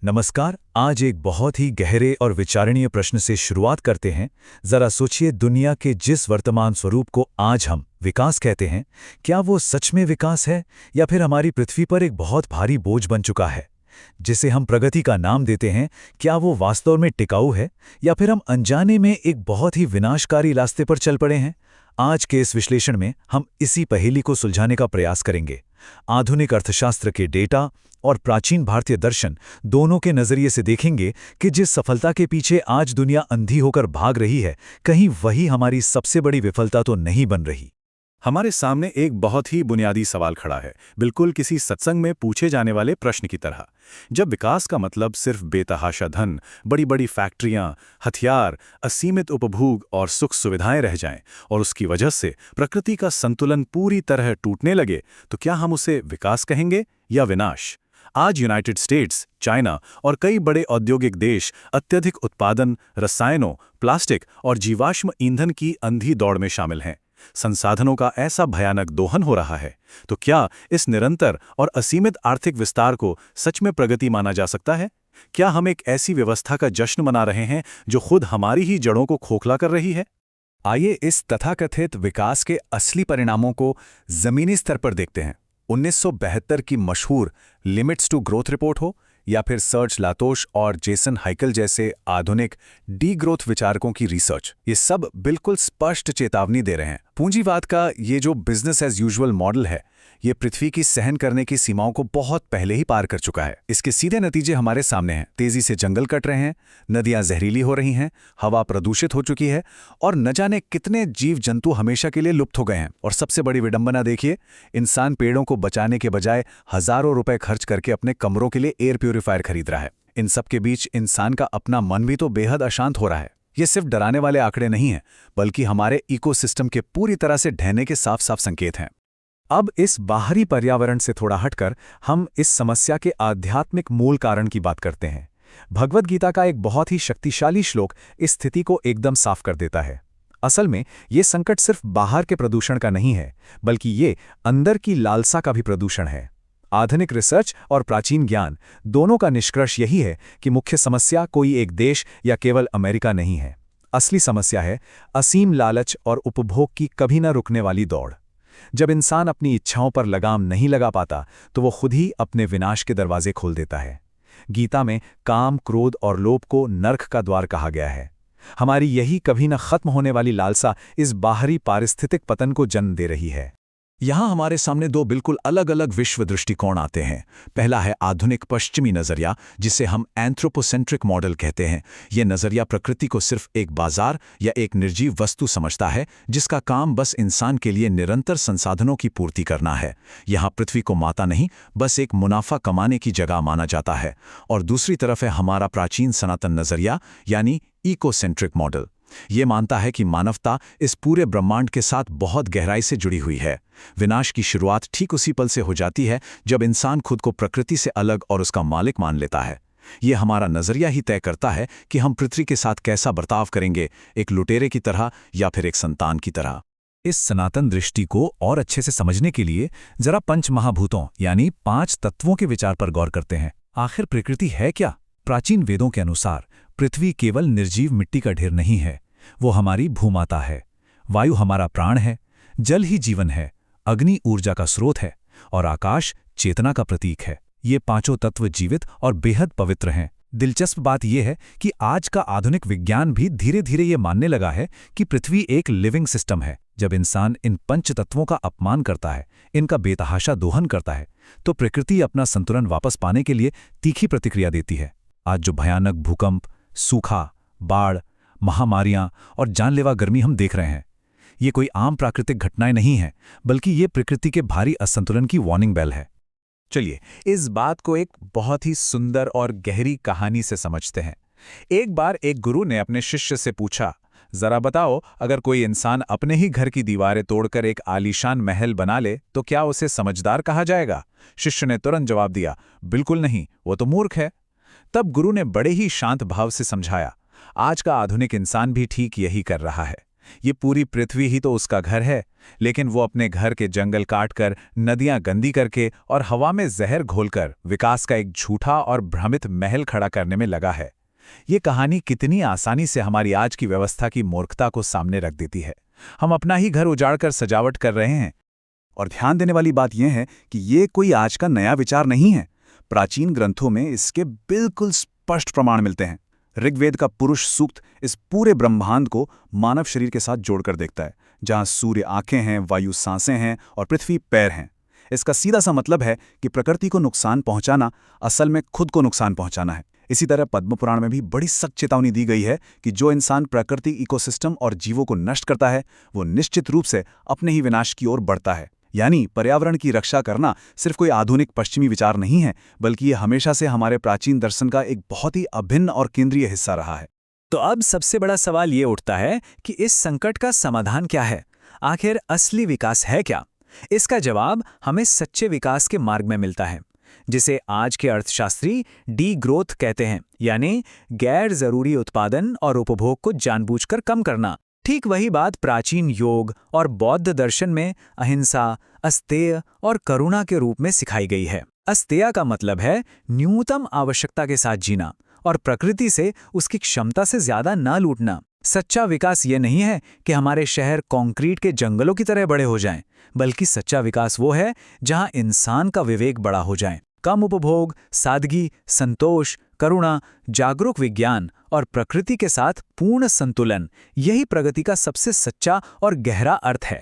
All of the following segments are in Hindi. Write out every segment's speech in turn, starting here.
नमस्कार। आज एक बहुत ही गहरे और विचारणीय प्रश्न से शुरुआत करते हैं। जरा सोचिए, दुनिया के जिस वर्तमान स्वरूप को आज हम विकास कहते हैं, क्या वो सच में विकास है या फिर हमारी पृथ्वी पर एक बहुत भारी बोझ बन चुका है? जिसे हम प्रगति का नाम देते हैं, क्या वो वास्तव में टिकाऊ है या फिर हम अनजाने में एक बहुत ही विनाशकारी रास्ते पर चल पड़े हैं? आज के इस विश्लेषण में हम इसी पहेली को सुलझाने का प्रयास करेंगे। आधुनिक अर्थशास्त्र के डेटा और प्राचीन भारतीय दर्शन दोनों के नजरिए से देखेंगे कि जिस सफलता के पीछे आज दुनिया अंधी होकर भाग रही है, कहीं वही हमारी सबसे बड़ी विफलता तो नहीं बन रही। हमारे सामने एक बहुत ही बुनियादी सवाल खड़ा है, बिल्कुल किसी सत्संग में पूछे जाने वाले प्रश्न की तरह। जब विकास का मतलब सिर्फ बेतहाशा धन, बड़ी बड़ी फैक्ट्रियां, हथियार, असीमित उपभोग और सुख सुविधाएं रह जाएं और उसकी वजह से प्रकृति का संतुलन पूरी तरह टूटने लगे, तो क्या हम उसे विकास कहेंगे या विनाश? आज यूनाइटेड स्टेट्स, चाइना और कई बड़े औद्योगिक देश अत्यधिक उत्पादन, रसायनों, प्लास्टिक और जीवाश्म ईंधन की अंधी दौड़ में शामिल हैं। संसाधनों का ऐसा भयानक दोहन हो रहा है, तो क्या इस निरंतर और असीमित आर्थिक विस्तार को सच में प्रगति माना जा सकता है? क्या हम एक ऐसी व्यवस्था का जश्न मना रहे हैं जो खुद हमारी ही जड़ों को खोखला कर रही है? आइए इस तथाकथित विकास के असली परिणामों को जमीनी स्तर पर देखते हैं। 1972 की मशहूर लिमिट्स टू ग्रोथ रिपोर्ट हो या फिर सर्च लातोश और जेसन हाइकल जैसे आधुनिक डी ग्रोथ विचारकों की रिसर्च, ये सब बिल्कुल स्पष्ट चेतावनी दे रहे हैं। पूंजीवाद का ये जो बिजनेस एज यूजुअल मॉडल है, ये पृथ्वी की सहन करने की सीमाओं को बहुत पहले ही पार कर चुका है। इसके सीधे नतीजे हमारे सामने हैं। तेजी से जंगल कट रहे हैं, नदियां जहरीली हो रही हैं, हवा प्रदूषित हो चुकी है और न जाने कितने जीव जंतु हमेशा के लिए लुप्त हो गए हैं। और सबसे बड़ी विडंबना देखिए, इंसान पेड़ों को बचाने के बजाय हजारों रुपए खर्च करके अपने कमरों के लिए एयर प्यूरिफायर खरीद रहा है। इन सब के बीच इंसान का अपना मन भी तो बेहद अशांत हो रहा है। ये सिर्फ डराने वाले आंकड़े नहीं हैं, बल्कि हमारे इकोसिस्टम के पूरी तरह से ढहने के साफ साफ संकेत हैं। अब इस बाहरी पर्यावरण से थोड़ा हटकर हम इस समस्या के आध्यात्मिक मूल कारण की बात करते हैं। भगवद गीता का एक बहुत ही शक्तिशाली श्लोक इस स्थिति को एकदम साफ कर देता है। असल में ये संकट सिर्फ बाहर के प्रदूषण का नहीं है, बल्कि ये अंदर की लालसा का भी प्रदूषण है। आधुनिक रिसर्च और प्राचीन ज्ञान दोनों का निष्कर्ष यही है कि मुख्य समस्या कोई एक देश या केवल अमेरिका नहीं है। असली समस्या है असीम लालच और उपभोग की कभी न रुकने वाली दौड़। जब इंसान अपनी इच्छाओं पर लगाम नहीं लगा पाता, तो वो खुद ही अपने विनाश के दरवाजे खोल देता है। गीता में काम, क्रोध और लोभ को नरक का द्वार कहा गया है। हमारी यही कभी न खत्म होने वाली लालसा इस बाहरी पारिस्थितिक पतन को जन्म दे रही है। यहाँ हमारे सामने दो बिल्कुल अलग अलग विश्व दृष्टिकोण आते हैं। पहला है आधुनिक पश्चिमी नज़रिया, जिसे हम एंथ्रोपोसेंट्रिक मॉडल कहते हैं। यह नज़रिया प्रकृति को सिर्फ एक बाजार या एक निर्जीव वस्तु समझता है, जिसका काम बस इंसान के लिए निरंतर संसाधनों की पूर्ति करना है। यहाँ पृथ्वी को माता नहीं, बस एक मुनाफा कमाने की जगह माना जाता है। और दूसरी तरफ है हमारा प्राचीन सनातन नज़रिया, यानी इकोसेंट्रिक मॉडल। ये मानता है कि मानवता इस पूरे ब्रह्मांड के साथ बहुत गहराई से जुड़ी हुई है। विनाश की शुरुआत ठीक उसी पल से हो जाती है जब इंसान खुद को प्रकृति से अलग और उसका मालिक मान लेता है। ये हमारा नजरिया ही तय करता है कि हम पृथ्वी के साथ कैसा बर्ताव करेंगे, एक लुटेरे की तरह या फिर एक संतान की तरह। इस सनातन दृष्टि को और अच्छे से समझने के लिए जरा पंच महाभूतों यानी 5 तत्वों के विचार पर गौर करते हैं। आखिर प्रकृति है क्या? प्राचीन वेदों के अनुसार पृथ्वी केवल निर्जीव मिट्टी का ढेर नहीं है, वो हमारी भूमाता है। वायु हमारा प्राण है, जल ही जीवन है, अग्नि ऊर्जा का स्रोत है और आकाश चेतना का प्रतीक है। ये पांचों तत्व जीवित और बेहद पवित्र हैं। दिलचस्प बात यह है कि आज का आधुनिक विज्ञान भी धीरे धीरे ये मानने लगा है कि पृथ्वी एक लिविंग सिस्टम है। जब इंसान इन पंच तत्वों का अपमान करता है, इनका बेतहाशा दोहन करता है, तो प्रकृति अपना संतुलन वापस पाने के लिए तीखी प्रतिक्रिया देती है। आज जो भयानक भूकंप, सूखा, बाढ़, महामारियां और जानलेवा गर्मी हम देख रहे हैं, ये कोई आम प्राकृतिक घटनाएं नहीं हैं, बल्कि ये प्रकृति के भारी असंतुलन की वार्निंग बेल है। चलिए इस बात को एक बहुत ही सुंदर और गहरी कहानी से समझते हैं। एक बार एक गुरु ने अपने शिष्य से पूछा, जरा बताओ, अगर कोई इंसान अपने ही घर की दीवारें तोड़कर एक आलीशान महल बना ले तो क्या उसे समझदार कहा जाएगा? शिष्य ने तुरंत जवाब दिया, बिल्कुल नहीं, वो तो मूर्ख है। तब गुरु ने बड़े ही शांत भाव से समझाया, आज का आधुनिक इंसान भी ठीक यही कर रहा है। ये पूरी पृथ्वी ही तो उसका घर है, लेकिन वो अपने घर के जंगल काटकर, नदियां गंदी करके और हवा में जहर घोलकर विकास का एक झूठा और भ्रमित महल खड़ा करने में लगा है। ये कहानी कितनी आसानी से हमारी आज की व्यवस्था की मूर्खता को सामने रख देती है। हम अपना ही घर उजाड़कर सजावट कर रहे हैं। और ध्यान देने वाली बात यह है कि ये कोई आज का नया विचार नहीं है। प्राचीन ग्रंथों में इसके बिल्कुल स्पष्ट प्रमाण मिलते हैं। ऋग्वेद का पुरुष सूक्त इस पूरे ब्रह्मांड को मानव शरीर के साथ जोड़कर देखता है, जहां सूर्य आंखें हैं, वायु सांसें हैं और पृथ्वी पैर हैं। इसका सीधा सा मतलब है कि प्रकृति को नुकसान पहुंचाना असल में खुद को नुकसान पहुंचाना है। इसी तरह पद्म पुराण में भी बड़ी सख्त चेतावनी दी गई है कि जो इंसान प्रकृति, इकोसिस्टम और जीवों को नष्ट करता है वो निश्चित रूप से अपने ही विनाश की ओर बढ़ता है। यानी पर्यावरण की रक्षा करना सिर्फ कोई आधुनिक पश्चिमी विचार नहीं है, बल्कि ये हमेशा से हमारे प्राचीन दर्शन का एक बहुत ही अभिन्न और केंद्रीय हिस्सा रहा है। तो अब सबसे बड़ा सवाल ये उठता है कि इस संकट का समाधान क्या है? आखिर असली विकास है क्या? इसका जवाब हमें सच्चे विकास के मार्ग में मिलता है, जिसे आज के अर्थशास्त्री डी ग्रोथ कहते हैं, यानी गैर जरूरी उत्पादन और उपभोग को जानबूझकर कम करना। ठीक वही बात प्राचीन योग और बौद्ध दर्शन में अहिंसा, अस्तेय और करुणा के रूप में सिखाई गई है। अस्तेय का मतलब है न्यूनतम आवश्यकता के साथ जीना और प्रकृति से उसकी क्षमता से ज्यादा ना लूटना। सच्चा विकास ये नहीं है कि हमारे शहर कंक्रीट के जंगलों की तरह बड़े हो जाएं, बल्कि सच्चा विकास वो है जहां इंसान का विवेक बड़ा हो जाए। कम उपभोग, सादगी, संतोष, करुणा, जागरूक विज्ञान और प्रकृति के साथ पूर्ण संतुलन, यही प्रगति का सबसे सच्चा और गहरा अर्थ है।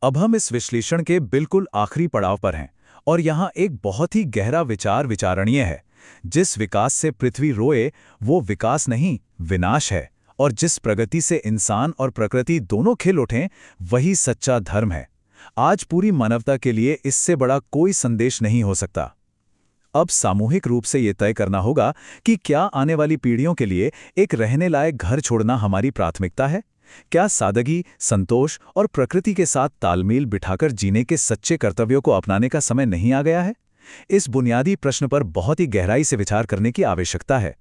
अब हम इस विश्लेषण के बिल्कुल आखिरी पड़ाव पर हैं, और यहाँ एक बहुत ही गहरा विचार विचारणीय है। जिस विकास से पृथ्वी रोए वो विकास नहीं, विनाश है। और जिस प्रगति से इंसान और प्रकृति दोनों खिल उठें, वही सच्चा धर्म है। आज पूरी मानवता के लिए इससे बड़ा कोई संदेश नहीं हो सकता। अब सामूहिक रूप से ये तय करना होगा कि क्या आने वाली पीढ़ियों के लिए एक रहने लायक घर छोड़ना हमारी प्राथमिकता है? क्या सादगी, संतोष और प्रकृति के साथ तालमेल बिठाकर जीने के सच्चे कर्तव्यों को अपनाने का समय नहीं आ गया है? इस बुनियादी प्रश्न पर बहुत ही गहराई से विचार करने की आवश्यकता है।